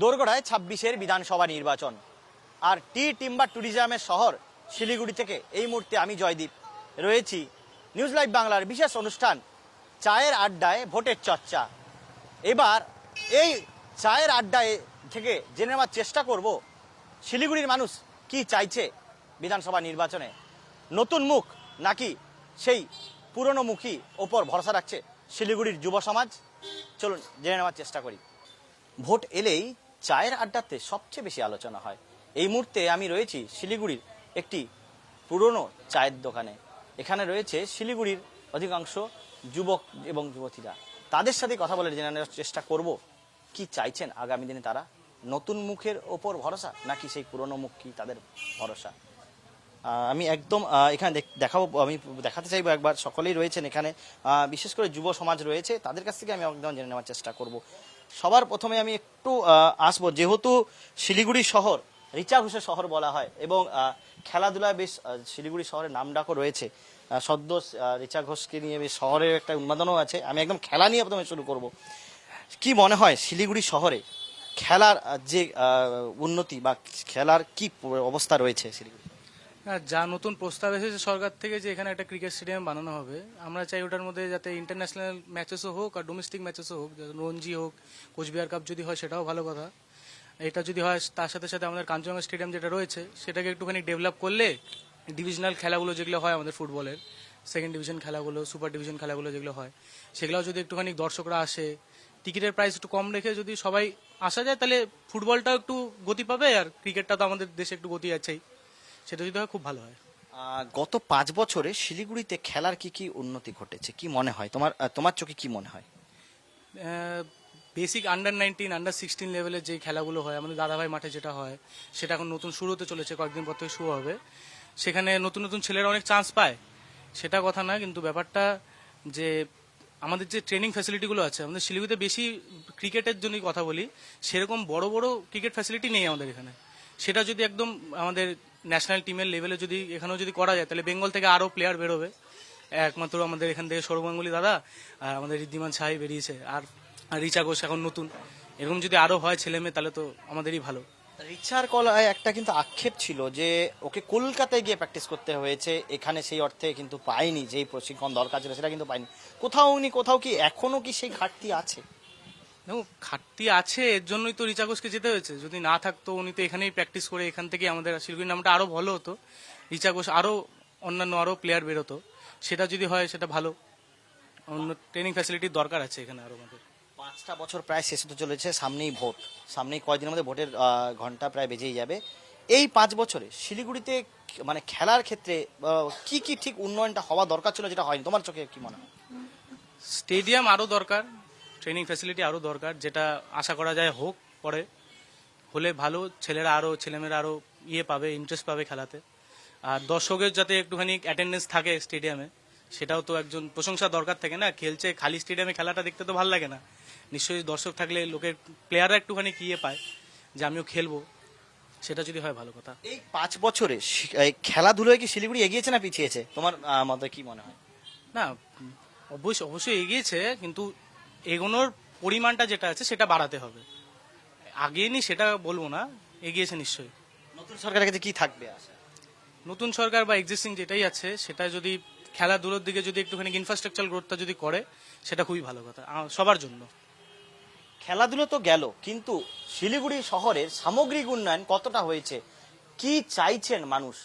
দোরগোড়ায় 26-এর বিধানসভা নির্বাচন, আর টিম্বার ট্যুরিজমের শহর শিলিগুড়ি থেকে এই মুহূর্তে আমি জয়দীপ রয়েছি নিউজ লাইভ বাংলার বিশেষ অনুষ্ঠান চায়ের আড্ডায় ভোটের চর্চা। এবার এই চায়ের আড্ডায় থেকে জেনে নেওয়ার চেষ্টা করব শিলিগুড়ির মানুষ কি চাইছে বিধানসভা নির্বাচনে, নতুন মুখ নাকি সেই পুরনো মুখী ওপর ভরসা রাখছে শিলিগুড়ির যুব সমাজ। চলুন জেনে নেওয়ার চেষ্টা করি। ভোট এলেই চায়ের আড্ডাতে সবচেয়ে বেশি আলোচনা হয়। এই মুহূর্তে আমি রয়েছি শিলিগুড়ির একটি পুরনো চায়ের দোকানে। এখানে রয়েছে শিলিগুড়ির অধিকাংশ যুবক এবং যুবতীরা। তাদের সাথে কথা বলে জেনে নেওয়ার চেষ্টা করব কি চাইছেন আগামী দিনে তারা, নতুন মুখের ওপর ভরসা নাকি সেই পুরনো মুখ কি তাদের ভরসা। আমি একদম এখানে দেখাতে চাইবো একবার সকলেই রয়েছেন এখানে, বিশেষ করে যুব সমাজ রয়েছে, তাদের কাছ থেকে আমি একদম জেনে নেওয়ার চেষ্টা করব। সবার প্রথমে আমি একটু আসবো, যেহেতু শিলিগুড়ি শহর রিচা ঘোষের শহর বলা হয় এবং খেলাধুলায় বেশ শিলিগুড়ি শহরের নামডাকও রয়েছে। সদ্য রিচা ঘোষকে নিয়ে বেশ শহরের একটা উন্মাদনাও আছে। আমি একদম খেলা নিয়ে প্রথমে শুরু করব। কি মনে হয় শিলিগুড়ি শহরে খেলার যে উন্নতি বা খেলার কি অবস্থা রয়েছে শিলিগুড়ি? হ্যাঁ, যা নতুন প্রস্তাব এসেছে সরকার থেকে যে এখানে একটা ক্রিকেট স্টেডিয়াম বানানো হবে, আমরা চাই ওটার মধ্যে যাতে ইন্টারন্যাশনাল ম্যাচেসও হোক আর ডোমেস্টিক ম্যাচেসও হোক, রঞ্জি হোক, কোচবিহার কাপ যদি হয় সেটাও ভালো কথা। এটা যদি হয় তার সাথে সাথে আমাদের কাঞ্চনজঙ্ঘা স্টেডিয়াম যেটা রয়েছে সেটাকে একটুখানি ডেভেলপ করলে ডিভিশনাল খেলাগুলো যেগুলো হয় আমাদের ফুটবলের, সেকেন্ড ডিভিশন খেলাগুলো, সুপার ডিভিশন খেলাগুলো যেগুলো হয় সেগুলোও যদি একটুখানি দর্শকরা আসে, টিকিটের প্রাইস একটু কম রেখে যদি সবাই আসা যায় তাহলে ফুটবলটাও একটু গতি পাবে আর ক্রিকেটটা তো আমাদের দেশে একটু গতি আছেই, সেটা যদি হয় খুব ভালো হয়। গত 5 বছরে শিলিগুড়িতে খেলার কি কি উন্নতি ঘটেছে কি মনে হয় তোমার চোখে কি মনে হয়? বেসিক আন্ডার-19, আন্ডার-16 লেভেলের যে খেলাগুলো হয় আমাদের দাদাভাই মাঠে যেটা হয় সেটা এখন নতুন শুরু হতে চলেছে, কয়েকদিন পর থেকে শুরু হবে। সেখানে নতুন নতুন ছেলেরা অনেক চান্স পায়, সেটা কথা না, কিন্তু ব্যাপারটা যে আমাদের যে ট্রেনিং ফ্যাসিলিটিগুলো আছে আমাদের শিলিগুড়িতে বেশি ক্রিকেটের জন্যই কথা বলি, সেরকম বড় বড় ক্রিকেট ফ্যাসিলিটি নেই আমাদের এখানে। সেটা যদি একদম আমাদের ন্যাশনাল টিমের লেভেলে যদি এখানেও যদি করা যায় তাহলে বেঙ্গল থেকে আরও প্লেয়ার বেরোবে। একমাত্র আমাদের এখান থেকে সৌরভ গাঙ্গুলি দাদা আর আমাদের ঋদ্ধিমান সাহাই বেরিয়েছে, আর রিচা ঘোষ এখন নতুন, এরকম যদি আরও হয় ছেলে মেয়ে তাহলে তো আমাদেরই ভালো। রিচার কলায় একটা কিন্তু আক্ষেপ ছিল যে ওকে কলকাতায় গিয়ে প্র্যাকটিস করতে হয়েছে, এখানে সেই অর্থে কিন্তু পায়নি, যেই প্রশিক্ষণ দরকার ছিল সেটা কিন্তু পায়নি। কোথাও কি এখনো কি সেই ঘাটতি আছে? দেখো, ঘাটতি আছে, এর জন্যই তো রিচা ঘোষকে যেতে হয়েছে। যদি না থাকতো উনি তো এখানেই প্র্যাকটিস করে এখান থেকে আমাদের শিলিগুড়ির নামটা আরও ভালো হতো, রিচা ঘোষ আরও অন্যান্য আরও প্লেয়ার বেরোতো, সেটা যদি হয় সেটা ভালো। অন্য ট্রেনিং ফ্যাসিলিটির দরকার আছে এখানে আরও আমাদের। 5টা বছর প্রায় শেষ হতে চলেছে, সামনেই ভোট, সামনেই কয়েকদিনের মধ্যে ভোটের ঘন্টা প্রায় বেজেই যাবে। এই 5 বছরে শিলিগুড়িতে মানে খেলার ক্ষেত্রে কি কি ঠিক উন্নয়নটা হওয়া দরকার ছিল যেটা হয়নি, তোমার চোখে কি মনে হয়? স্টেডিয়াম আরও দরকার, ট্রেনিং ফ্যাসিলিটি আরও দরকার, যেটা আশা করা যায় হোক, পরে হলে ভালো, ছেলেমেয়েরা আরও পাবে, ইন্টারেস্ট পাবে খেলাতে। আর দর্শকের যাতে একটুখানি অ্যাটেন্ডেন্স থাকে স্টেডিয়ামে, সেটাও তো একজন প্রশংসা দরকার থাকে না, খেলছে খালি স্টেডিয়ামে খেলাটা দেখতে তো ভালো লাগে না, নিশ্চয়ই দর্শক থাকলে লোকের প্লেয়াররা একটুখানি পায় যে আমিও খেলবো, সেটা যদি হয় ভালো কথা। এই 5 বছরে এই খেলাধুলোয় কি শিলিগুড়ি এগিয়েছে না পিছিয়েছে তোমার মতে কি মনে হয়? না, অবশ্যই এগিয়েছে, কিন্তু এগোনোর পরিমাণটা যেটা আছে সেটা বাড়াতে হবে। আগেনি সেটা বলবো না, এগিয়েছে নিশ্চয়ই। নতুন সরকারের কাছে কি থাকবে আশা? নতুন সরকার বা এক্সিস্টিং যেটাই আছে সেটা যদি খেলাধুলোর দিকে যদি একটুখানি ইনফ্রাস্ট্রাকচার গ্রোথটা যদি করে সেটা খুবই ভালো কথা সবার জন্য। খেলাধুলো তো গেল, কিন্তু শিলিগুড়ি শহরের সামগ্রিক উন্নয়ন কতটা হয়েছে, কি চাইছেন মানুষ?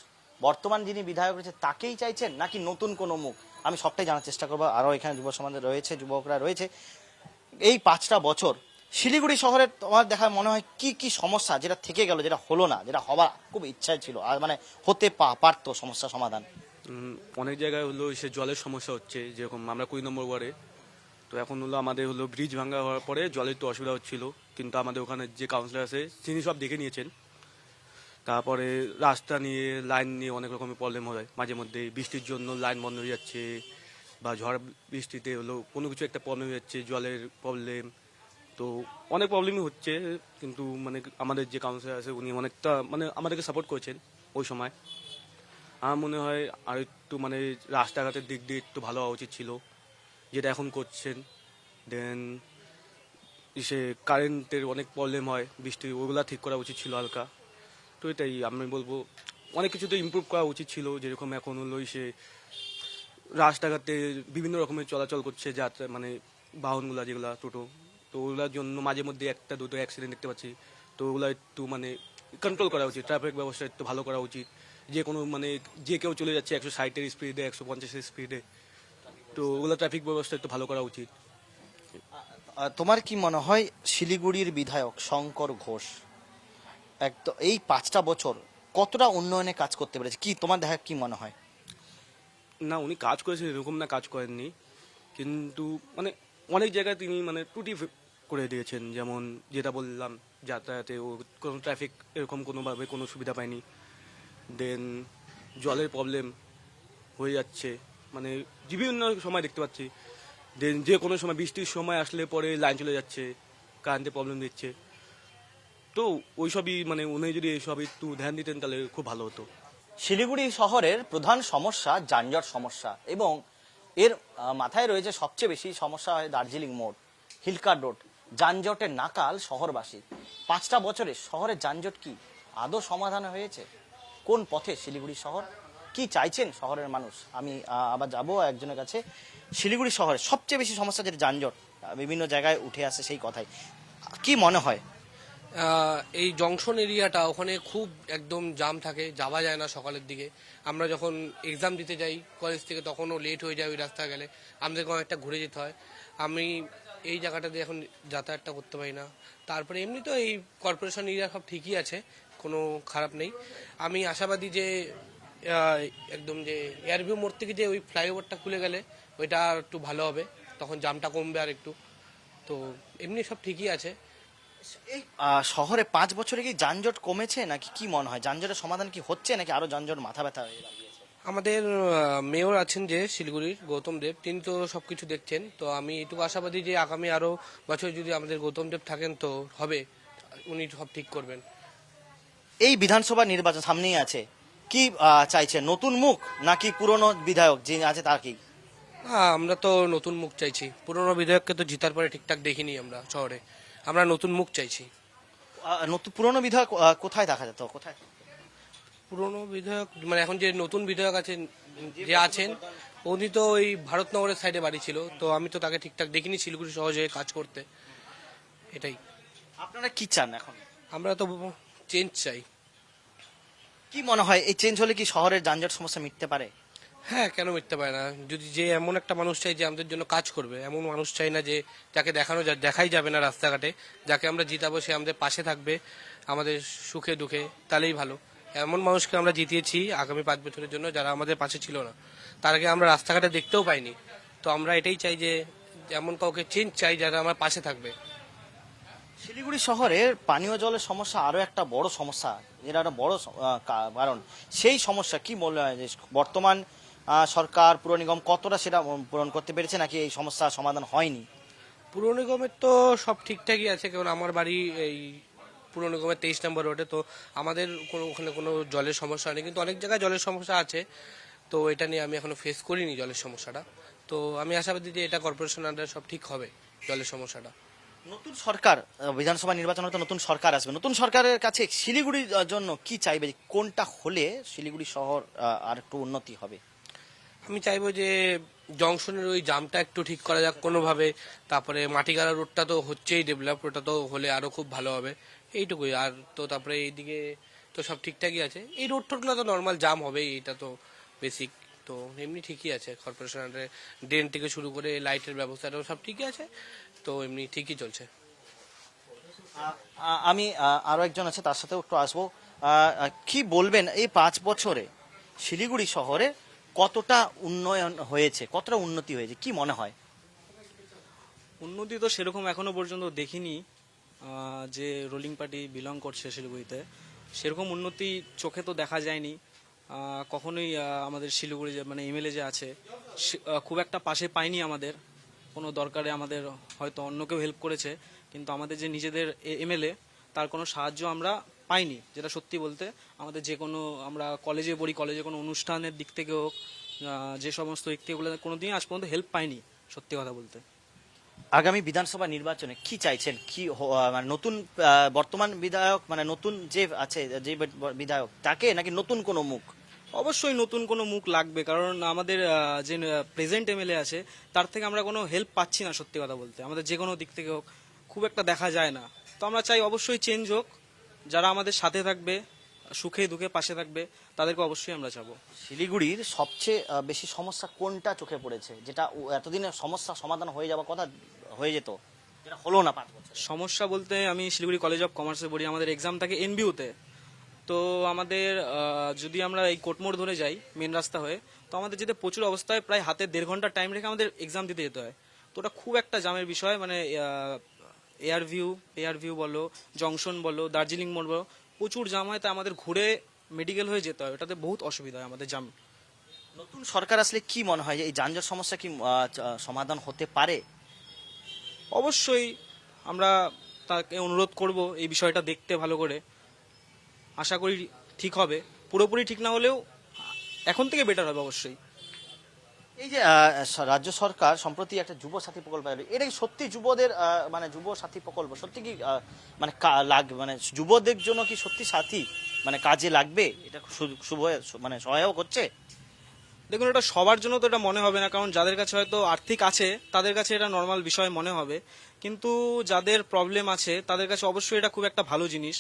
বর্তমান যিনি বিধায়ক রয়েছে তাকেই চাইছেন নাকি নতুন কোনো মুখ? আমি সবটাই জানার চেষ্টা করবো। আরো এখানে যুব সমাজে রয়েছে, যুবকরা রয়েছে। এই 5টা বছর শিলিগুড়ি শহরে তোমার দেখা মনে হয় কি কি সমস্যা যেটা থেকে গেল, যেটা হলো না, যেটা হবার খুব ইচ্ছায় ছিল আর মানে হতে পারতো সমস্যা সমাধান? অনেক জায়গায় হলো সে জলের সমস্যা হচ্ছে, যেরকম আমরা 20 নম্বর ওয়ার্ডে, তো এখন হলো আমাদের হলো ব্রিজ ভাঙা হওয়ার পরে জলের তো অসুবিধা হচ্ছিল, কিন্তু আমাদের ওখানে যে কাউন্সিলর আছে তিনি সব দেখে নিয়েছেন। তারপরে রাস্তা নিয়ে, লাইন নিয়ে অনেক রকমের প্রবলেম হয়, মাঝে মধ্যে বৃষ্টির জন্য লাইন বন্ধ হয়ে যাচ্ছে, বা ঝড় বৃষ্টিতে হলো কোনো কিছু একটা প্রবলেম হয়ে যাচ্ছে, জলের প্রবলেম, তো অনেক প্রবলেমই হচ্ছে। কিন্তু মানে আমাদের যে কাউন্সিলর আছে উনি অনেকটা মানে আমাদেরকে সাপোর্ট করেছেন ওই সময়। আমার মনে হয় আর একটু মানে রাস্তাঘাটের দিক দিয়ে একটু ভালো হওয়া উচিত ছিল, যেটা এখন করছেন। দেন সে কারেন্টের অনেক প্রবলেম হয় বৃষ্টি, ওগুলা ঠিক করা উচিত ছিল হালকা। তো এটাই আমি বলবো, অনেক কিছু তো ইমপ্রুভ করা উচিত ছিল, যেরকম এখন হলো সে রাস্তাঘাটে বিভিন্ন রকমের চলাচল করছে যাত্রা, মানে বাহনগুলা যেগুলা টোটো, তো ওগুলোর জন্য মাঝে মধ্যে একটা দুটো অ্যাক্সিডেন্ট দেখতে পাচ্ছি। তো ওগুলো একটু মানে কন্ট্রোল করা উচিত, ট্রাফিক ব্যবস্থা একটু ভালো করা উচিত। যে কোনো মানে যে কেউ চলে যাচ্ছে 160-এর স্পিডে, 150-এর স্পিডে, তো ওগুলো ট্রাফিক ব্যবস্থা একটু ভালো করা উচিত। তোমার কি মনে হয় শিলিগুড়ির বিধায়ক শঙ্কর ঘোষ একদম এই 5টা বছর কতটা উন্নয়নে কাজ করতে পেরেছে, কি তোমার দেখা কি মনে হয়? না, উনি কাজ করেছেন এরকম না কাজ করেননি, কিন্তু মানে অনেক জায়গায় তিনি মানে ত্রুটি করে দিয়েছেন। যেমন যেটা বললাম, যাতায়াতে ও কোনো ট্রাফিক এরকম কোনোভাবে কোনো সুবিধা পায়নি। দেন জলের প্রবলেম হয়ে যাচ্ছে, মানে বিভিন্ন সময় দেখতে পাচ্ছি। দেন যে কোনো সময় বৃষ্টির সময় আসলে পরে লাইন চলে যাচ্ছে, কারেন্টের প্রবলেম দিচ্ছে। তো ওইসবই মানে উনি যদি এইসব একটু ধ্যান দিতেন তাহলে খুব ভালো হতো। শিলিগুড়ি শহরের প্রধান সমস্যা যানজট সমস্যা, এবং এর মাথায় রয়েছে সবচেয়ে বেশি সমস্যা হয় দার্জিলিং মোড়, হিলকার রোড। যানজটের নাকাল শহরবাসী। 5টা বছরে শহরের যানজট কি আদৌ সমাধান হয়েছে? কোন পথে শিলিগুড়ি শহর, কি চাইছেন শহরের মানুষ? আমি আবার যাব একজনের কাছে। শিলিগুড়ি শহরের সবচেয়ে বেশি সমস্যা যেটা যানজট, বিভিন্ন জায়গায় উঠে আসে সেই কথাই, কি মনে হয়? এই জংশন এরিয়াটা ওখানে খুব একদম জাম থাকে, যাওয়া যায় না সকালের দিকে। আমরা যখন এক্সাম দিতে যাই কলেজ থেকে তখনও লেট হয়ে যায় ওই রাস্তা গেলে, আমাদেরকে অনেকটা ঘুরে যেতে হয়। আমি এই জায়গাটাতে এখন যাতায়াতটা করতে পারি না। তারপরে এমনি তো এই কর্পোরেশন এরিয়া সব ঠিকই আছে, কোনো খারাপ নেই। আমি আশাবাদী যে একদম যে এয়ারভিউ মোড় থেকে যে ওই ফ্লাইওভারটা খুলে গেলে ওইটা আর একটু ভালো হবে, তখন জামটা কমবে আর একটু। তো এমনি সব ঠিকই আছে। এই শহরে 5 বছরে কি যানজট কমেছে, নাকি কি মনে হয় যানজটের সমাধান কি হচ্ছে, নাকি আরো যানজট মাথা ব্যথা হয়ে দাঁড়িয়েছে? আমাদের মেয়র আছেন যে শিলিগুড়ির গৌতম দেব, তিনি তো সবকিছু দেখছেন। তো আমি এটুকু আশাবাদী যে আগামী আরো বছর যদি আমাদের গৌতম দেব থাকেন তো হবে, উনি সব ঠিক করবেন। এই বিধানসভা নির্বাচন সামনেই আছে, কি চাইছে, নতুন মুখ নাকি পুরনো বিধায়ক যে আছে তার কি? আমরা তো নতুন মুখ চাইছি, পুরনো বিধায়ককে তো জিতার পরে ঠিকঠাক দেখিনি আমরা শহরে, আমরা নতুন মুখ চাইছি। নতুন পুরনো বিধায়ক কোথায় দেখা যেত, কোথায়? পুরনো বিধায়ক মানে এখন যে নতুন বিধায়ক আছেন, যে আছেন, উনি তো ওই ভারতনগরের সাইডে বাড়ি ছিল, তো আমি তো তাকে ঠিকঠাক দেখিনি শিলিগুড়ি সহজে কাজ করতে। এটাই আপনারা কি চান এখন? আমরা তো চেঞ্জ চাই। কি মনে হয় এই চেঞ্জ হলে কি শহরের যানজট সমস্যা মিটতে পারে? হ্যাঁ, কেন মিথ্যা পারে না? যদি যে এমন একটা মানুষ চাই যে আমাদের জন্য কাজ করবে, এমন মানুষ চাই না যে যাকে দেখাই যাবে না রাস্তাঘাটে, যাকে আমরা জিতাবো সে আমাদের পাশে থাকবে আমাদের সুখে দুঃখে, তাহলেই ভালো। এমন মানুষকে আমরা জিতিয়েছি আগামী 5 বছরের জন্য যারা আমাদের পাশে ছিল না, তার আগে আমরা রাস্তাঘাটে দেখতেও পাইনি। তো আমরা এটাই চাই যে এমন কাউকে চেঞ্জ চাই যারা আমার পাশে থাকবে। শিলিগুড়ি শহরের পানীয় জলের সমস্যা আরো একটা বড় সমস্যা, যেটা একটা বড় কারণ। সেই সমস্যা কি মনে হয় যে বর্তমান সরকার পুর নিগম কতটা সেটা পূরণ করতে পেরেছে, নাকি এই সমস্যা সমাধান হয়নি? পুর নিগমের তো সব ঠিকঠাকই আছে, কারণ আমার বাড়ি এই পুর নিগমের 23 নম্বর রোডে। তো আমাদের কোনো ওখানে কোনো জলের সমস্যা নেই, কিন্তু অনেক জায়গায় জলের সমস্যা আছে। তো এটা নিয়ে আমি এখনো ফেস করিনি জলের সমস্যাটা। তো আমি আশাবাদী যে এটা কর্পোরেশন আন্ডারে সব ঠিক হবে জলের সমস্যাটা। নতুন সরকার, বিধানসভা নির্বাচনে তো নতুন সরকার আসবে, নতুন সরকারের কাছে শিলিগুড়ির জন্য কি চাইবে, কোনটা হলে শিলিগুড়ি শহর আর একটু উন্নতি হবে? আমি চাইবো যে জংশনের ওই জামটা একটু ঠিক করা যাক কোনোভাবে। তারপরে মাটিগাড়া রোডটা তো হচ্ছেই ডেভেলপ, ওটা তো হলে আরো খুব ভালো হবে। এইটুকুই। আর তো তারপরে এইদিকে তো সব ঠিকঠাকই আছে, এই রোড টোডগুলো তো নর্মাল জাম হবেই, এটা তো বেসিক। তো এমনি ঠিকই আছে, কর্পোরেশন ড্রেন থেকে শুরু করে লাইটের ব্যবস্থাটাও সব ঠিকই আছে। তো এমনি ঠিকই চলছে। আমি আরো একজন আছে তার সাথেও একটু আসবো। কি বলবেন এই 5 বছরে শিলিগুড়ি শহরে কতটা উন্নয়ন হয়েছে, কতটা উন্নতি হয়েছে, কি মনে হয়? উন্নতি তো সেরকম এখনো পর্যন্ত দেখিনি। যে রুলিং পার্টি বিলং করছে শিলিগুড়িতে, সেরকম উন্নতি চোখে তো দেখা যায়নি কখনোই। আমাদের শিলিগুড়ি যে মানে এমএলএ যে আছে খুব একটা পাশে পাইনি আমাদের কোনো দরকারে। আমাদের হয়তো অন্য কেউ হেল্প করেছে, কিন্তু আমাদের যে নিজেদের এমএলএ তার কোনো সাহায্য আমরা পাইনি, যেটা সত্যি বলতে। আমাদের যে কোনো আমরা কলেজে পড়ি, কলেজে কোনো অনুষ্ঠানের দিক থেকে হোক, যে সমস্ত দিক থেকে কোনোদিনই আজ পর্যন্ত হেল্প পাইনি, সত্যি কথা বলতে। আগামী বিধানসভা নির্বাচনে কি চাইছেন, কি মানে নতুন বর্তমান বিধায়ক, মানে নতুন যে আছে যে বিধায়ক তাকে, নাকি নতুন কোনো মুখ? অবশ্যই নতুন কোনো মুখ লাগবে, কারণ আমাদের যে প্রেজেন্ট এমএলএ আছে তার থেকে আমরা কোনো হেল্প পাচ্ছি না। সত্যি কথা বলতে আমাদের যে কোনো দিক থেকে হোক খুব একটা দেখা যায় না। তো আমরা চাই অবশ্যই চেঞ্জ হোক, যারা আমাদের সাথে থাকবে, সুখে দুঃখে পাশে থাকবে, তাদেরকে অবশ্যই আমরা চাবো। শিলিগুড়ির সবচেয়ে বেশি সমস্যা কোনটা চোখে পড়েছে, যেটা এতদিনে সমস্যা সমাধান হয়ে যাওয়ার কথা, হয়ে যেত, যেটা হলো না 5 বছর? সমস্যা বলতে আমি শিলিগুড়ি কলেজ অফ কমার্সে পড়ি, আমাদের এক্সাম থাকে এনবিউতে। তো আমাদের যদি আমরা এই কোটমোড় ধরে যাই মেন রাস্তা হয়ে, তো আমাদের যেতে প্রচুর অবস্থায় প্রায় হাতে 1.5 ঘন্টা টাইম রেখে আমাদের এক্সাম দিতে যেতে হয়। তো ওটা খুব একটা জামের বিষয়, মানে এয়ার ভিউ বলো, জংশন বলো, দার্জিলিং মোড় বলো, প্রচুর জাম হয়। তাই আমাদের ঘুরে মেডিকেল হয়ে যেতে হয়, ওটাতে বহুত অসুবিধা হয় আমাদের জাম। নতুন সরকার আসলে কি মনে হয় যে এই যানজট সমস্যা কি সমাধান হতে পারে? অবশ্যই আমরা তাকে অনুরোধ করব এই বিষয়টা দেখতে ভালো করে। আশা করি ঠিক হবে, পুরোপুরি ঠিক না হলেও এখন থেকে বেটার হবে অবশ্যই। এই যে রাজ্য সরকার সম্প্রতি একটা যুব সাথী প্রকল্প এলো, এটা কি সত্যি যুবদের মানে যুব সাথী প্রকল্প সত্যি কি মানে লাগবে, মানে যুবদের জন্য কি সত্যি সাথী মানে কাজে লাগবে? এটা শুভ মানে সহায়ক হচ্ছে? দেখুন, এটা সবার জন্য তো এটা মনে হবে না, কারণ যাদের কাছে হয়তো আর্থিক আছে তাদের কাছে এটা নর্মাল বিষয় মনে হবে, কিন্তু যাদের প্রবলেম আছে তাদের কাছে অবশ্যই এটা খুব একটা ভালো জিনিস।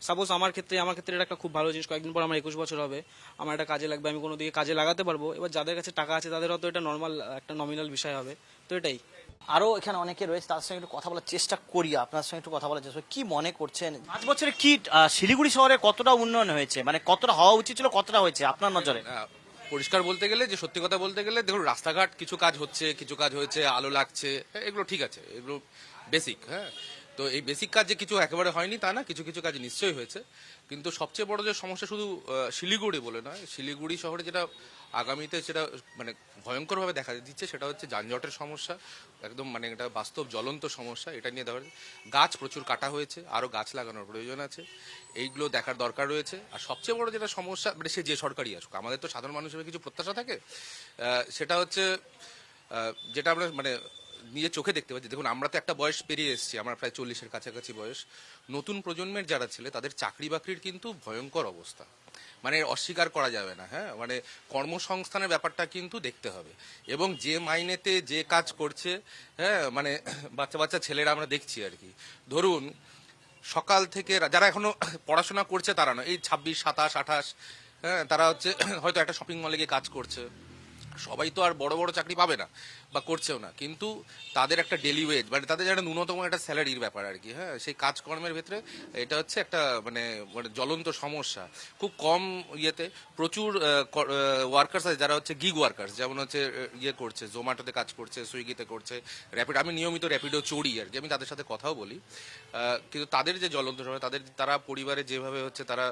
সাপোজ আমার ক্ষেত্রে এটা একটা খুব ভালো জিনিস, কয়েকদিন পর আমার 21 বছর হবে, আমার এটা কাজে লাগবে, আমি কোনো দিকে কাজে লাগাতে পারবো। এবার যাদের কাছে টাকা আছে তাদের হয়তো এটা নর্মাল একটা নমিনাল বিষয় হবে। তো এটাই। আরো এখানে অনেকে রয়েছে, তার সঙ্গে একটু কথা বলার চেষ্টা করি, আপনার সঙ্গে একটু কথা বলার চেষ্টা করি। কি মনে করছেন 5 বছরে কি শিলিগুড়ি শহরে কতটা উন্নয়ন হয়েছে, মানে কতটা হওয়া উচিত ছিল, কতটা হয়েছে আপনার নজরে? পরিষ্কার বলতে গেলে, যে সত্যি কথা বলতে গেলে, দেখুন রাস্তাঘাট কিছু কাজ হচ্ছে, কিছু কাজ হয়েছে, আলো লাগছে, এগুলো ঠিক আছে, এগুলো বেসিক। হ্যাঁ, তো এই বেসিক কাজ যে কিছু একেবারে হয়নি তা না, কিছু কিছু কাজ নিশ্চয়ই হয়েছে। কিন্তু সবচেয়ে বড় যে সমস্যা শুধু শিলিগুড়ি বলে নয়, শিলিগুড়ি শহরে যেটা আগামীতে সেটা মানে ভয়ঙ্করভাবে দেখা দিচ্ছে, সেটা হচ্ছে যানজটের সমস্যা। একদম মানে এটা বাস্তব জ্বলন্ত সমস্যা। এটা নিয়ে দেখা গাছ প্রচুর কাটা হয়েছে, আরও গাছ লাগানোর প্রয়োজন আছে, এইগুলো দেখার দরকার রয়েছে। আর সবচেয়ে বড় যেটা সমস্যা, মানে সে যে সরকারই আসুক, আমাদের তো সাধারণ মানুষের কিছু প্রত্যাশা থাকে, সেটা হচ্ছে যেটা আমরা মানে নিজের চোখে দেখতে পাচ্ছি। দেখুন, আমরা তো একটা বয়স পেরিয়ে এসেছি, আমরা প্রায় 40-এর কাছাকাছি বয়স। নতুন প্রজন্মের যারা ছেলে, তাদের চাকরি বাকরির কিন্তু ভয়ঙ্কর অবস্থা, মানে অস্বীকার করা যাবে না। হ্যাঁ, মানে কর্মসংস্থানের ব্যাপারটা কিন্তু দেখতে হবে, এবং যে মাইনেতে যে কাজ করছে, হ্যাঁ মানে বাচ্চা বাচ্চা ছেলেরা আমরা দেখছি আর কি। ধরুন সকাল থেকে যারা এখনো পড়াশোনা করছে তারা নয়, এই 26, 27, 28, হ্যাঁ তারা হচ্ছে হয়তো একটা শপিং মলে গিয়ে কাজ করছে। সবাই তো আর বড় বড় চাকরি পাবে না বা করছেও না, কিন্তু তাদের একটা ডেলি ওয়েজ, মানে তাদের একটা ন্যূনতম একটা স্যালারির ব্যাপার আর কি। হ্যাঁ, সেই কাজকর্মের ভেতরে এটা হচ্ছে একটা মানে মানে জ্বলন্ত সমস্যা। খুব কম ইয়েতে প্রচুর ওয়ার্কার্স আছে যারা হচ্ছে গিগ ওয়ার্কার্স, যেমন হচ্ছে ইয়ে করছে, জোম্যাটোতে কাজ করছে, সুইগিতে করছে, র্যাপিড। আমি নিয়মিত র্যাপিডো চড়ি আর কি, আমি তাদের সাথে কথাও বলি। কিন্তু তাদের যে জ্বলন্ত সময়, তারা পরিবারে যেভাবে হচ্ছে তারা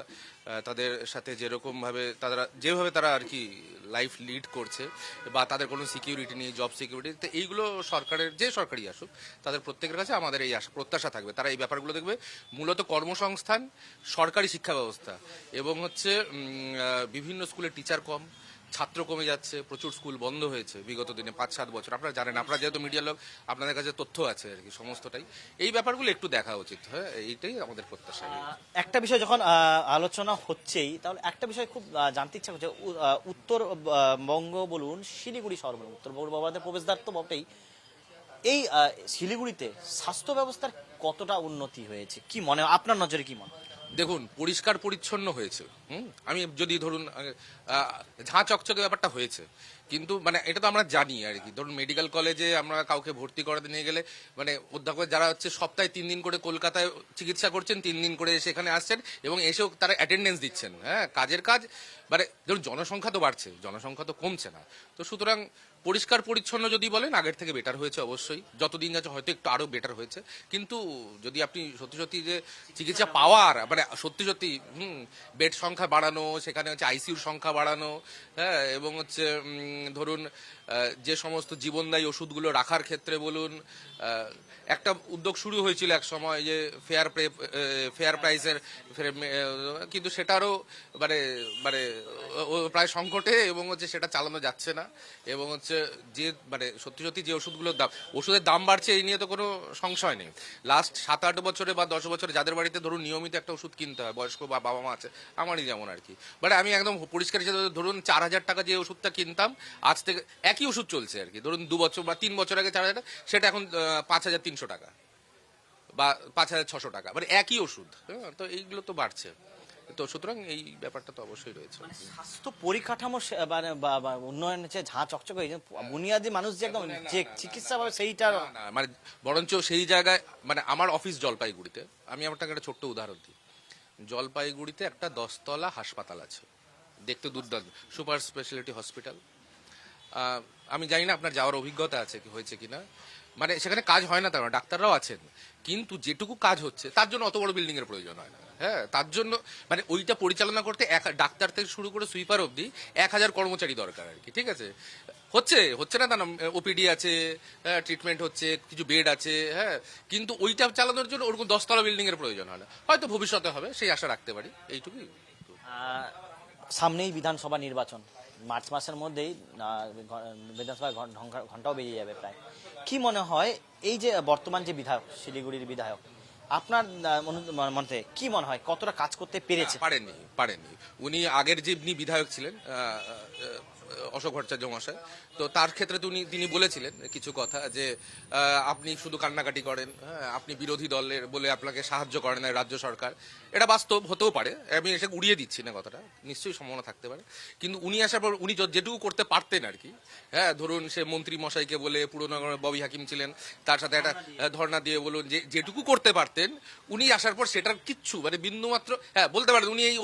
তাদের সাথে যেভাবে তারা আর কি লাইফ লিড করছে, বা তাদের কোনো সিকিউরিটি নেই, জব সিকিউরিটি, তো এইগুলো সরকারের, যে সরকারই আসুক, তাদের প্রত্যেকের কাছে আমাদের এই প্রত্যাশা থাকবে, তারা এই ব্যাপারগুলো দেখবে। মূলত কর্মসংস্থান, সরকারি শিক্ষা ব্যবস্থা, এবং হচ্ছে বিভিন্ন স্কুলে টিচার কম, ছাত্র কমে যাচ্ছে, প্রচুর স্কুল বন্ধ হয়েছে বিগত দিনে 5-7 বছর। আপনারা জানেন, আপনারা যেহেতু মিডিয়ার লোক, আপনাদের কাছে তথ্য আছে আর কি সমস্তটাই। এই ব্যাপারগুলো একটু দেখা উচিত। হ্যাঁ, এইটাই আমাদের প্রত্যাশা। একটা বিষয় যখন আলোচনা হচ্ছেই, তাহলে একটা বিষয় খুব জানতে ইচ্ছা করছে, উত্তরবঙ্গ বলুন, শিলিগুড়ি শহর বলুন, উত্তরবঙ্গ বাবাদের প্রবেশদ্বার তো বটেই, এই শিলিগুড়িতে স্বাস্থ্য ব্যবস্থার কতটা উন্নতি হয়েছে, কি মনে হয় আপনার নজরে, কি মনে হয়? দেখুন, পরিষ্কার পরিচ্ছন্ন হয়েছে। আমি যদি ধরুন ঝাঁ চকচকে ব্যাপারটা হয়েছে, কিন্তু মানে এটা তো আমরা জানি আর কি। ধরুন মেডিকেল কলেজে আমরা কাউকে ভর্তি করাতে নিয়ে গেলে, মানে অধ্যাপক যারা হচ্ছে সপ্তাহে 3 দিন করে কলকাতায় চিকিৎসা করছেন, 3 দিন করে সেখানে আসছেন, এবং এসেও তারা অ্যাটেন্ডেন্স দিচ্ছেন। হ্যাঁ, কাজের কাজ। মানে ধরুন জনসংখ্যা তো বাড়ছে, জনসংখ্যা তো কমছে না। তো সুতরাং পরিষ্কার পরিচ্ছন্ন যদি বলেন, আগের থেকে বেটার হয়েছে অবশ্যই, যতদিন যাচ্ছে হয়তো একটু আরো বেটার হয়েছে। কিন্তু যদি আপনি সত্যি সত্যি যে চিকিৎসা পাওয়ার, মানে সত্যি সত্যি বেড সংখ্যা বাড়ানো, সেখানে হচ্ছে আইসিইউর সংখ্যা বাড়ানো, হ্যাঁ, এবং হচ্ছে ধরুন যে সমস্ত জীবনদায়ী ওষুধগুলো রাখার ক্ষেত্রে বলুন, একটা উদ্যোগ শুরু হয়েছিল এক সময় যে ফেয়ার প্রাইসের, কিন্তু সেটারও মানে মানে প্রায় সংকটে, এবং হচ্ছে সেটা চালানো যাচ্ছে না। এবং হচ্ছে যে মানে সত্যি সত্যি যে ওষুধগুলোর দাম, ওষুধের দাম বাড়ছে এই নিয়ে তো কোনো সংশয় নেই। লাস্ট 7-8 বছরে বা 10 বছরে যাদের বাড়িতে ধরুন নিয়মিত একটা ওষুধ কিনতে হয়, বয়স্ক বা বাবা মা আছে, আমারই যেমন আর কি, বাট আমি একদম পরিষ্কার হিসেবে ধরুন 4,000 টাকা যে ওষুধটা কিনতাম, আজ থেকে একই ওষুধ চলছে আর কি, ধরুন 2 বছর বা 3 বছর আগে 4,000 টাকা, সেটা এখন 5,300 টাকা বা 5,600 টাকা, মানে একই ওষুধ। হ্যাঁ, তো এইগুলো তো বাড়ছে, তো সুতরাং এই ব্যাপারটা তো অবশ্যই রয়েছে। স্বাস্থ্য পরিকাঠামো মানে বা উন্নয়ন হচ্ছে ঝাঁ চকচকে হয়েছে, বুনিয়াদি মানুষ যে একদম যে চিকিৎসা পাবে সেইটা না, না, মানে বরঞ্চ সেই জায়গায়, মানে আমার অফিস জলপাইগুড়িতে, আমি আপনাকে একটা ছোট্ট উদাহরণ দিই। জলপাইগুড়িতে একটা 10 তলা হাসপাতাল আছে, দেখতে দুর্দান্ত, সুপার স্পেশালিটি হসপিটাল। আমি জানি না আপনার যাওয়ার অভিজ্ঞতা আছে কি, হয়েছে কিনা, মানে সেখানে কাজ হয় না, তার ডাক্তাররাও আছেন, কিন্তু যেটুকু কাজ হচ্ছে তার জন্য অত বড় বিল্ডিং এর প্রয়োজন হয় না। হ্যাঁ, তার জন্য মানে ওইটা পরিচালনা করতে ডাক্তার থেকে শুরু করে সুইপার অবধি 1,000 কর্মচারী দরকার আর কি, ঠিক আছে। হচ্ছে না তা না, ওপিডি আছে, ট্রিটমেন্ট হচ্ছে, কিছু বেড আছে, হ্যাঁ, কিন্তু ওইটা চালানোর জন্য ওরকম 10 তলা বিল্ডিং এর প্রয়োজন হয় না। হয়তো ভবিষ্যতে হবে, সেই আশা রাখতে পারি, এইটুকুই। সামনেই বিধানসভা নির্বাচন, মার্চ মাসের মধ্যেই বিধানসভায় ঘন্টাও বেরিয়ে যাবে প্রায়। কি মনে হয় এই যে বর্তমান যে বিধায়ক, শিলিগুড়ির বিধায়ক, আপনার মনে কি মনে হয় কতটা কাজ করতে পেরেছে? পারেননি। উনি আগের যে বিধায়ক ছিলেন, অশোক ভট্টাচার্য মহাশয়, তো তার ক্ষেত্রে তিনি বলেছিলেন কিছু কথা, যে আপনি শুধু কান্নাকাটি করেন, হ্যাঁ, আপনি বিরোধী দলের বলে আপনাকে সাহায্য করে না রাজ্য সরকার। এটা বাস্তব, হতেও পারে, আমি এসে উড়িয়ে দিচ্ছি না কথাটা, নিশ্চয়ই সম্ভাবনা থাকতে পারে। কিন্তু উনি আসার পর উনি যেটুকু করতে পারতেন আর কি, হ্যাঁ, ধরুন সে মন্ত্রী মশাইকে বলে, পুরনো ববি হাকিম ছিলেন, তার সাথে একটা ধর্ণা দিয়ে বলুন, যেটুকু করতে পারতেন, উনি আসার পর সেটার কিচ্ছু মানে বিন্দুমাত্র, হ্যাঁ, বলতে পারেন উনি এই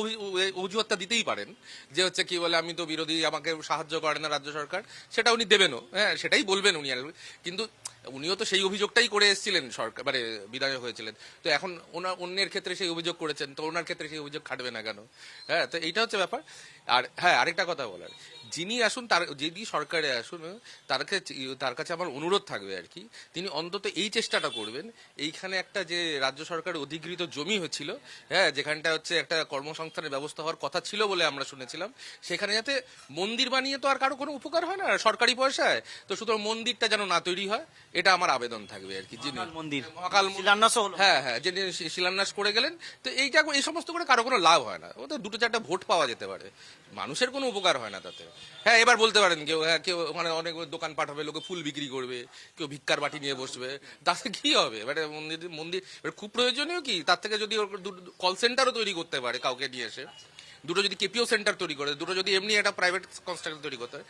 অজুহাতটা দিতেই পারেন যে হচ্ছে কি বলে, আমি তো বিরোধী, আমাকে সাহায্য করে না রাজ্য সরকার, সেটা উনি দেবেনও, হ্যাঁ, সেটাই বলবেন উনি। কিন্তু উনিও তো সেই অভিযোগটাই করে এসেছিলেন, সরকার মানে বিধায়ক হয়েছিলেন, তো এখন ওনার অন্যের ক্ষেত্রে সেই অভিযোগ করেছেন, তো ওনার ক্ষেত্রে সেই অভিযোগ খাটবে না কেন? হ্যাঁ, তো এইটা হচ্ছে ব্যাপার। আর হ্যাঁ, আরেকটা কথা বলার, যিনি আসুন, যদি সরকারে আসুন, তার কাছে আমার অনুরোধ থাকবে আর কি, তিনি অন্তত এই চেষ্টাটা করবেন, এইখানে একটা যে রাজ্য সরকারের অধিগৃহীত জমি হচ্ছিল, হ্যাঁ, যেখানটা হচ্ছে একটা কর্মসংস্থানের ব্যবস্থা হওয়ার কথা ছিল বলে আমরা শুনেছিলাম, সেখানে যাতে মন্দির বানিয়ে তো আর কারো কোনো উপকার হয় না সরকারি পয়সায়, তো সুতরাং মন্দিরটা যেন না তৈরি হয়, এটা আমার আবেদন থাকবে আর কি। মন্দির মহাকাল শিলান্যাসও হলো। হ্যাঁ, যে শিলান্যাস করে গেলেন, তো এইটা এই সমস্ত করে কারো কোনো লাভ হয় না, ওদের 2-4টা ভোট পাওয়া যেতে পারে, মানুষের কোনো উপকার হয় না তাতে। হ্যাঁ, এবার বলতে পারেন কেউ, হ্যাঁ, কেউ ওখানে অনেক দোকান পাঠাবে, লোকে ফুল বিক্রি করবে, কেউ ভিক্ষার বাটি নিয়ে বসবে, তাতে কি হবে? মানে মন্দির খুব প্রয়োজনীয় কি, তার থেকে যদি কল সেন্টারও তৈরি করতে পারে কাউকে নিয়ে এসে, দুটো যদি কেপিও সেন্টার তৈরি করে, দুটো যদি এমনি একটা প্রাইভেট কনস্ট্রাকশন তৈরি করতে হয়,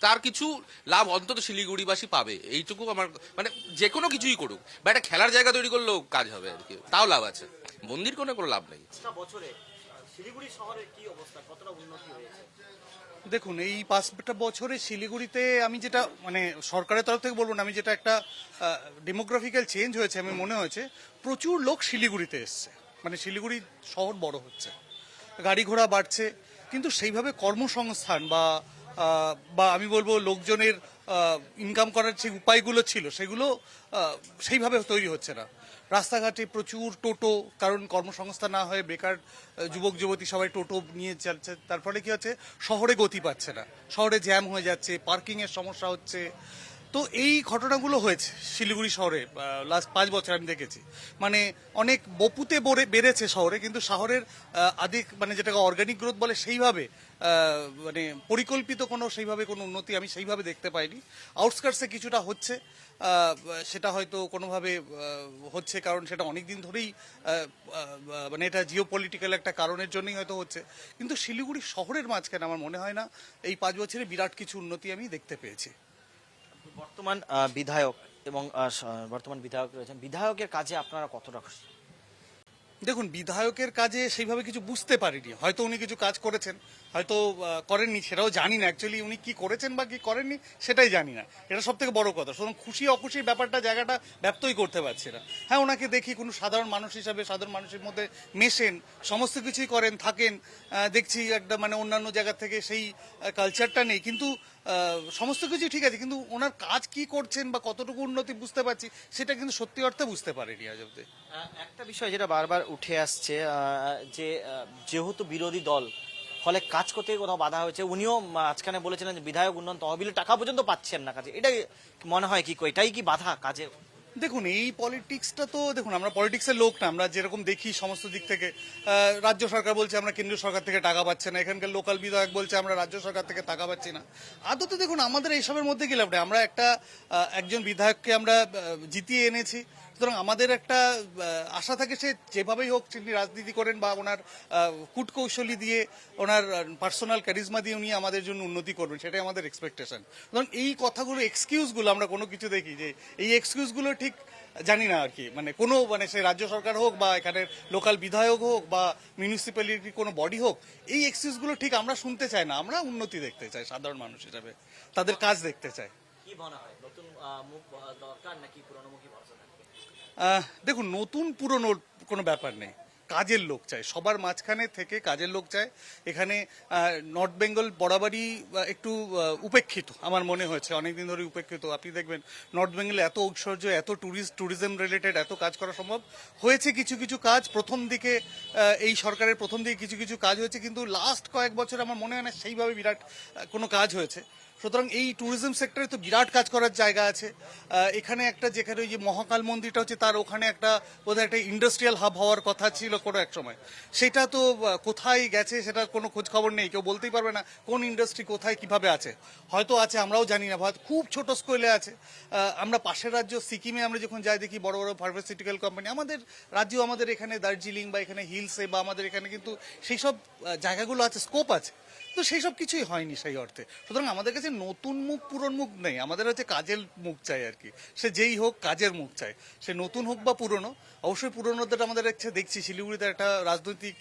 তার কিছু লাভ অন্তত শিলিগুড়িবাসী পাবে, এইটুকু আমার মানে, যে কোনো কিছুই করুক, বা একটা খেলার জায়গা তৈরি করলেও কাজ হবে আর কি, তাও লাভ আছে, মন্দির কোনো লাভ নেই। বছরে শিলিগুড়ি শহরের কি অবস্থা, কতটা উন্নতি হয়েছে? দেখুন, এই 5টা বছরে শিলিগুড়িতে আমি যেটা মানে সরকারের তরফ থেকে বলবো না, আমি যেটা একটা ডেমোগ্রাফিক্যাল চেঞ্জ হয়েছে আমি মনে হয়েছে, প্রচুর লোক শিলিগুড়িতে এসছে, মানে শিলিগুড়ি শহর বড় হচ্ছে, গাড়ি ঘোড়া বাড়ছে, কিন্তু সেইভাবে কর্মসংস্থান বা আমি বলবো লোকজনের ইনকাম করার যে উপায়গুলো ছিল সেগুলো সেইভাবে তৈরি হচ্ছে না। রাস্তাঘাটে প্রচুর টোটো, কারণ কর্মসংস্থান না হয়ে বেকার যুবক যুবতী সবাই টোটো নিয়ে যাচ্ছে, তার ফলে কি হচ্ছে, শহরে গতি পাচ্ছে না, শহরে জ্যাম হয়ে যাচ্ছে, পার্কিং এর সমস্যা হচ্ছে। তো এই ঘটনাগুলো হয়েছে শিলিগুড়ি শহরে লাস্ট 5 বছর আমি দেখেছি, মানে অনেক বপুতে বেড়েছে শহরে, কিন্তু শহরের মানে যেটাকে অর্গানিক গ্রোথ বলে সেইভাবে মানে পরিকল্পিত সেইভাবে কোনো উন্নতি আমি সেইভাবে দেখতে পাইনি। আউটস্কার্টসে কিছুটা হচ্ছে, সেটা হয়তো কোনোভাবে হচ্ছে, কারণ সেটা অনেক দিন ধরেই মানে এটা জিও পলিটিক্যাল একটা কারণের জন্যই হয়তো হচ্ছে, কিন্তু শিলিগুড়ি শহরের মাঝখানে আমার মনে হয় না এই 5 বছরে বিরাট কিছু উন্নতি আমি দেখতে পেয়েছি। বর্তমান বিধায়ক এবং বর্তমান বিধায়ক রয়েছেন, বিধায়কের কাজে আপনারা কতটা খুশি? দেখুন, বিধায়কের কাজে সেইভাবে কিছু বুঝতে পারিনি, হয়তো উনি কিছু কাজ করেছেন, হয়তো করেননি, সেটাও জানি না অ্যাকচুয়ালি উনি কি করেছেন বা কি করেননি সেটাই জানি না। এটা সব থেকে বড় কথা। সুতরাং খুশি অখুশি ব্যাপারটা জায়গাটা ব্যক্তই করতে পারছি না। হ্যাঁ, ওনাকে দেখি কোনো সাধারণ মানুষ হিসাবে সাধারণ মানুষের মধ্যে মেশেন, সমস্ত কিছুই করেন, থাকেন। দেখছি একটা মানে অন্যান্য জায়গা থেকে সেই কালচারটা নেই, কিন্তু সমস্ত কিছুই ঠিক আছে, কিন্তু ওনার কাজ কি করছেন বা কতটুকু উন্নতি বুঝতে পারছি সেটা কিন্তু সত্যি অর্থে বুঝতে পারিনি আজ অব্দি। একটা বিষয় যেটা বারবার উঠে আসছে যে যেহেতু বিরোধী দল, ফলে কাজ করতে গিয়ে কোথাও বাধা হয়েছে। উনিও মাঝখানে বলেছিলেন যে বিধায়ক উন্নয়ন তহবিলের টাকা পর্যন্ত পাচ্ছেন না কাজে। এটাই মনে হয় কি এটাই কি বাধা কাজে? দেখুন, এই পলিটিক্সটা তো দেখুন, আমরা পলিটিক্সের লোক না, আমরা যেরকম দেখি সমস্ত দিক থেকে রাজ্য সরকার বলছে আমরা কেন্দ্রীয় সরকার থেকে টাকা পাচ্ছে না, এখানকার লোকাল বিধায়ক বলছে আমরা রাজ্য সরকার থেকে টাকা পাচ্ছি না। আদতে দেখুন, আমাদের এইসবের মধ্যে গেলাম না। আমরা একটা একজন বিধায়ককে আমরা জিতিয়ে এনেছি, সুতরাং আমাদের একটা আশা থাকে সে যেভাবেই হোক তিনি রাজনীতি করেন বা ওনার কূটকৌশলী দিয়ে ওনার পার্সোনাল ক্যারিজমা দিয়ে উনি আমাদের জন্য উন্নতি করবেন, সেটাই আমাদের এক্সপেকটেশন। সুতরাং এই কথাগুলো এক্সকিউজগুলো আমরা কোনো কিছু দেখি যে এই এক্সকিউজগুলো ঠিক জানি না আর কি, মানে কোনো মানে সে রাজ্য সরকার হোক বা এখানের লোকাল বিধায়ক হোক বা মিউনিসিপ্যালিটি কোনো বডি হোক, এই এক্সকিউজগুলো ঠিক আমরা শুনতে চাই না। আমরা উন্নতি দেখতে চাই, সাধারণ মানুষ হিসাবে তাদের কাজ দেখতে চাই। কি মনে হয় নতুন মুখ দরকার নাকি পুরনো মুখই ভরসা থাকবে? দেখুন, নতুন পুরনো কোনো ব্যাপার নেই, কাজের লোক চাই, সবার মাঝখানে থেকে কাজের লোক চাই। এখানে নর্থ বেঙ্গল বরাবরই একটু উপেক্ষিত আমার মনে হয়েছে, অনেকদিন ধরে উপেক্ষিত। আপনি দেখবেন নর্থ বেঙ্গলে এত ঐশ্বর্য, এত ট্যুরিজম রিলেটেড এত কাজ করা সম্ভব হয়েছে। কিছু কিছু কাজ প্রথম দিকে এই সরকারের প্রথম দিকে কিছু কিছু কাজ হয়েছে, কিন্তু লাস্ট কয়েক বছর আমার মনে হয় না সেইভাবে বিরাট কোনো কাজ হয়েছে। সুতরাং এই ট্যুরিজম সেক্টরে তো বিরাট কাজ করার জায়গা আছে। এখানে একটা যেখানে ওই যে মহাকাল মন্দিরটা হচ্ছে তার ওখানে একটা বোধহয় একটা ইন্ডাস্ট্রিয়াল হাব হওয়ার কথা ছিল কোনো এক সময়, সেটা তো কোথায় গেছে সেটার কোনো খোঁজ খবর নেই। কেউ বলতেই পারবে না কোন ইন্ডাস্ট্রি কোথায় কিভাবে আছে। হয়তো আছে, আমরাও জানি না, হয়তো খুব ছোট স্কেলে আছে। আমরা পাশের রাজ্য সিকিমে আমরা যখন যাই দেখি বড় বড় ফার্মাসিউটিক্যাল কোম্পানি। আমাদের রাজ্য, আমাদের এখানে দার্জিলিং বা এখানে হিলসে বা আমাদের এখানে কিন্তু সেই সব জায়গাগুলো আছে, স্কোপ আছে, তো সেই সব কিছুই হয়নি সেই অর্থে। সুতরাং আমাদের কাছে নতুন মুখ পুরন মুখ নেই, আমাদের হচ্ছে কাজের মুখ চাই আর কি। সে যেই হোক কাজের মুখ চাই, সে নতুন হোক বা পুরনো। অবশ্যই পুরনোদের আমাদের দেখছি শিলিগুড়িতে একটা রাজনৈতিক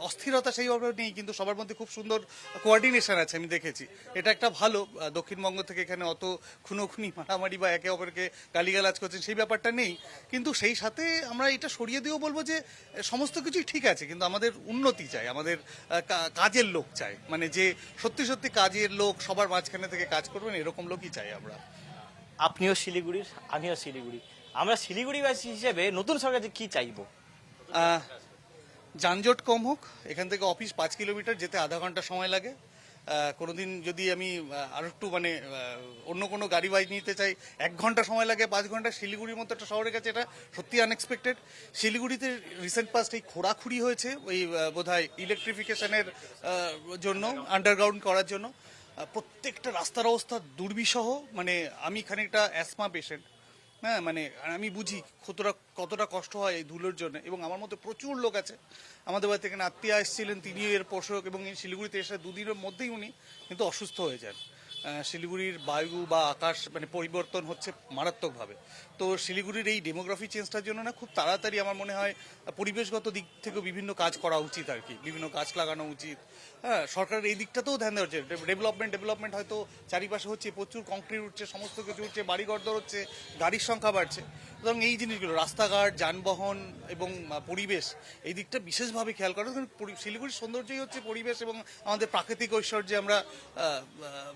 অস্থিরতা সেইভাবে নেই, কিন্তু সবার মধ্যে খুব সুন্দর কোঅর্ডিনেশন আছে আমি দেখেছি। এটা একটা ভালো। দক্ষিণবঙ্গ থেকে এখানে অত খুনোখুনি মারামারি বা একে অপরকে গালিগালাজ করছেন সেই ব্যাপারটা নেই, কিন্তু সেই সাথে আমরা এটা সরিয়ে দিয়েও বলবো যে সমস্ত কিছুই ঠিক আছে, কিন্তু আমাদের উন্নতি চাই, আমাদের কাজের লোক চাই, মানে যে সত্যি সত্যি কাজের লোক সবার মাঝখানে থেকে কাজ করবেন এরকম লোকই চাই আমরা। আপনিও শিলিগুড়ির, আমিও শিলিগুড়ি। আমরা শিলিগুড়িবাসী হিসেবে নতুন সরকার কি চাইবো? যানজট কম হোক, এখান থেকে অফিস 5 কিলোমিটার যেতে আধা ঘন্টা সময় লাগে। কোনোদিন যদি আমি আর একটু মানে অন্য কোনো গাড়ি বাইক নিতে চাই 1 ঘন্টা সময় লাগে, 5 ঘন্টা। শিলিগুড়ির মতো একটা শহরের কাছে এটা সত্যি আনএক্সপেক্টেড। শিলিগুড়িতে রিসেন্ট পাস্ট এই খোঁড়াখুড়ি হয়েছে ওই বোধহয় ইলেকট্রিফিকেশনের জন্য, আন্ডারগ্রাউন্ড করার জন্য। প্রত্যেকটা রাস্তার অবস্থা দুর্বিষহ। মানে আমি খানিকটা অ্যাসমা পেশেন্ট, হ্যাঁ, মানে আমি বুঝি কতটা কষ্ট হয় এই ধুলোর জন্য। এবং আমার মধ্যে প্রচুর লোক আছে, আমাদের বাড়ি থেকে আত্মীয় এসেছিলেন, তিনিও এর পোষক, এবং এই শিলিগুড়িতে এসে 2 দিনের মধ্যেই উনি কিন্তু অসুস্থ হয়ে যান। শিলিগুড়ির বায়ু বা আকাশ মানে পরিবর্তন হচ্ছে মারাত্মকভাবে। তো শিলিগুড়ির এই ডেমোগ্রাফি চেঞ্জটার জন্য না খুব তাড়াতাড়ি আমার মনে হয় পরিবেশগত দিক থেকে বিভিন্ন কাজ করা উচিত আর কি, বিভিন্ন গাছ লাগানো উচিত। হ্যাঁ, সরকারের এই দিকটাতেও ধ্যান দেওয়া হচ্ছে। ডেভেলপমেন্ট হয়তো চারিপাশে হচ্ছে, প্রচুর কংক্রিট উঠছে, সমস্ত কিছু উঠছে, বাড়িঘরদর হচ্ছে, গাড়ির সংখ্যা বাড়ছে। সুতরাং এই জিনিসগুলো রাস্তাঘাট, যানবাহন এবং পরিবেশ এই দিকটা বিশেষভাবে খেয়াল করা। শিলিগুড়ির সৌন্দর্যই হচ্ছে পরিবেশ এবং আমাদের প্রাকৃতিক ঐশ্বর্যে আমরা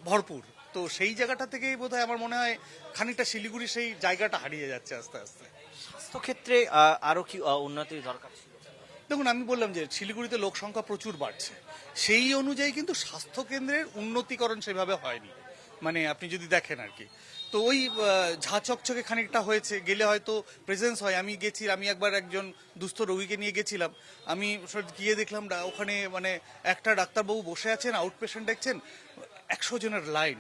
ভরপুর। তো সেই জায়গাটা থেকেই বোধহয় আমার মনে হয় খানিকটা শিলিগুড়ি সেই জায়গাটা হারিয়ে যাচ্ছে আস্তে আস্তে। স্বাস্থ্যক্ষেত্রে আরো কি উন্নতির দরকার ছিল? দেখুন, আমি বললাম যে শিলিগুড়িতে লোক সংখ্যা প্রচুর বাড়ছে, সেই অনুযায়ী কিন্তু স্বাস্থ্যকেন্দ্রের উন্নতিকরণ সেভাবে হয়নি, মানে আপনি যদি দেখেন আর কি। তো ওই ঝাঁ চকচকে খানিকটা হয়েছে, গেলে হয়তো প্রেজেন্স হয়। আমি গেছি, আমি একবার একজন দুস্থ রোগীকে নিয়ে গেছিলাম, আমি গিয়ে দেখলাম ওখানে মানে একটা ডাক্তারবাবু বসে আছেন, আউট পেশেন্ট দেখছেন, 100 জনের লাইন।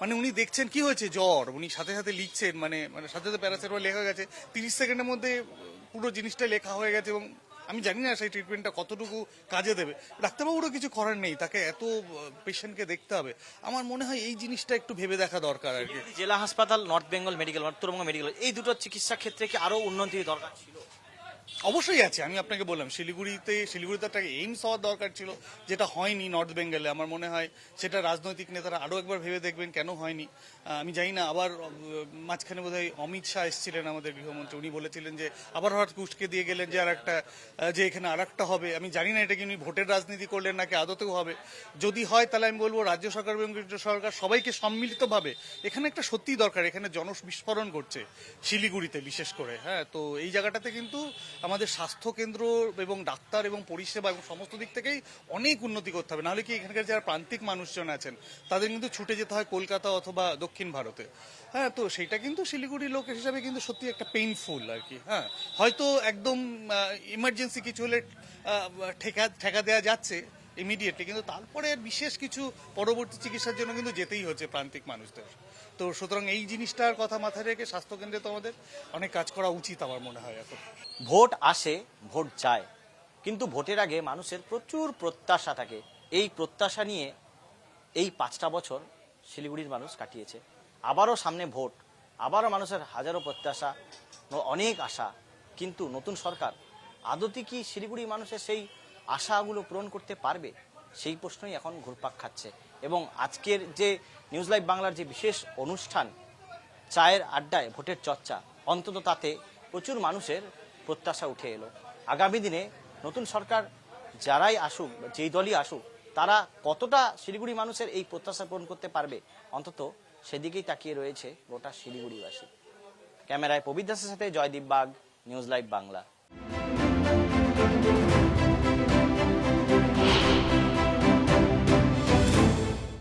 মানে উনি দেখছেন কি হয়েছে, জ্বর, উনি সাথে সাথে লিখছেন, মানে সাথে সাথে প্যারাসিটামল লেখা গেছে, 30 সেকেন্ডের মধ্যে পুরো জিনিসটা লেখা হয়ে গেছে। এবং আমি জানি না সেই ট্রিটমেন্টটা কতটুকু কাজে দেবে, ডাক্তারবাবুরও কিছু করার নেই, তাকে এত পেশেন্টকে দেখতে হবে। আমার মনে হয় এই জিনিসটা একটু ভেবে দেখা দরকার আর কি। জেলা হাসপাতাল, north Bengal medical, Uttarbanga medical, এই দুটো চিকিৎসা ক্ষেত্রে কি আরো উন্নতির দরকার ছিল? অবশ্যই আছে। আমি আপনাকে বললাম শিলিগুড়িতে একটা এইমস হওয়ার দরকার ছিল, যেটা হয়নি নর্থ বেঙ্গলে। আমার মনে হয় সেটা রাজনৈতিক নেতারা আরও একবার ভেবে দেখবেন কেন হয়নি। আমি জানি না, আবার মাঝখানে বোধহয় অমিত শাহ এসেছিলেন আমাদের গৃহমন্ত্রী, উনি বলেছিলেন যে আবার হঠাৎ উস্কে দিয়ে গেলেন যে যে এখানে আর একটা হবে। আমি জানি না এটা কি উনি ভোটের রাজনীতি করলেন নাকি আদতেও হবে। যদি হয় তাহলে আমি বলবো রাজ্য সরকার এবং কেন্দ্র সরকার সবাইকে সম্মিলিতভাবে, এখানে একটা সত্যিই দরকার, এখানে জনবিস্ফোরণ করছে শিলিগুড়িতে বিশেষ করে। হ্যাঁ, তো এই জায়গাটাতে কিন্তু আমাদের স্বাস্থ্য কেন্দ্র এবং ডাক্তার এবং পরিষেবা এবং সমস্ত দিক থেকেই অনেক উন্নতি করতে হবে। নাহলে কি এখানকার যারা প্রান্তিক মানুষজন আছেন তাদের কিন্তু ছুটে যেতে হয় কলকাতা অথবা দক্ষিণ ভারতে। হ্যাঁ, তো সেটা কিন্তু শিলিগুড়ির লোক হিসাবে কিন্তু সত্যি একটা পেইনফুল আর কি। হ্যাঁ, হয়তো একদম ইমার্জেন্সি কিছু হলে ঠেকা দেওয়া যাচ্ছে ইমিডিয়েটলি, কিন্তু তারপরে বিশেষ কিছু পরবর্তী চিকিৎসার জন্য কিন্তু যেতেই হচ্ছে প্রান্তিক মানুষদের। তো সুতরাং এই জিনিসটার কথা মাথায় রেখে স্বাস্থ্যকেন্দ্রে তো আমাদের অনেক কাজ করা উচিত আমার মনে হয় এখন। ভোট আসে, ভোট যায়, কিন্তু ভোটের আগে মানুষের প্রচুর প্রত্যাশা থাকে। এই প্রত্যাশা নিয়ে এই 5টা বছর শিলিগুড়ির মানুষ কাটিয়েছে। আবারও সামনে ভোট, আবারও মানুষের হাজারো প্রত্যাশা, অনেক আশা, কিন্তু নতুন সরকার আদতে কি শিলিগুড়ির মানুষের সেই আশাগুলো পূরণ করতে পারবে? সেই প্রশ্নই এখন ঘুরপাক খাচ্ছে। এবং আজকের যে নিউজ লাইভ বাংলার যে বিশেষ অনুষ্ঠান চায়ের আড্ডায় ভোটের চর্চা, অন্তত তাতে প্রচুর মানুষের প্রত্যাশা উঠে এলো। আগামী দিনে নতুন সরকার যারাই আসুক, যেই দলই আসুক, তারা কতটা শিলিগুড়ি মানুষের এই প্রত্যাশা পূরণ করতে পারবে, অন্তত সেদিকেই তাকিয়ে রয়েছে গোটা শিলিগুড়িবাসী। ক্যামেরায় প্রবীর দাসের সাথে জয়দীপ বাগ, নিউজ লাইভ বাংলা।